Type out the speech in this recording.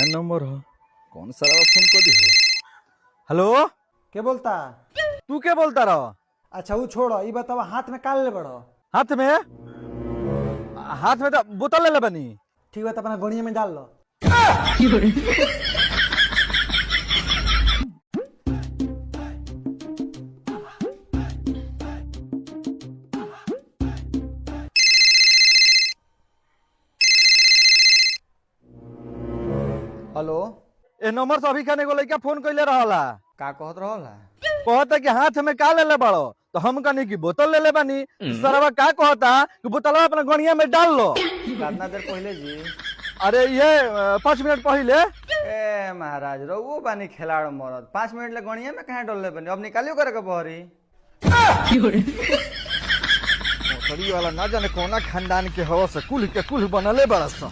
नया नंबर हो, कौन सा फोन कर दी। हेलो, क्या बोलता? तू क्या बोलता रहो? अच्छा वो छोड़ो, ये बताओ हाथ में काल ले बड़ो। हाथ में तो बोतल ले बनी। ठीक है तो अपना गोनिया में डाल लो। हेलो, ए नंबर से अभी खाने को लड़का फोन कैले रहा। का कहत रहला? कहता कि हाथ में का ले बड़ो, तो हम कहनी कि बोतल ले बानी। सरवा का कहता कि बोतल अपना गणिया में डाल लो। कितना देर पहले जी? अरे ये 5 मिनट पहले। ए महाराज रहुओ बानी खिलाड़ मरद, 5 मिनट ले गणिया में कहाँ डोल बनी, अब निकालियो करे के बहरी। मोटरी वाला ना जाने कौना खानदान के हवा से कुल के कुल बनले बरस।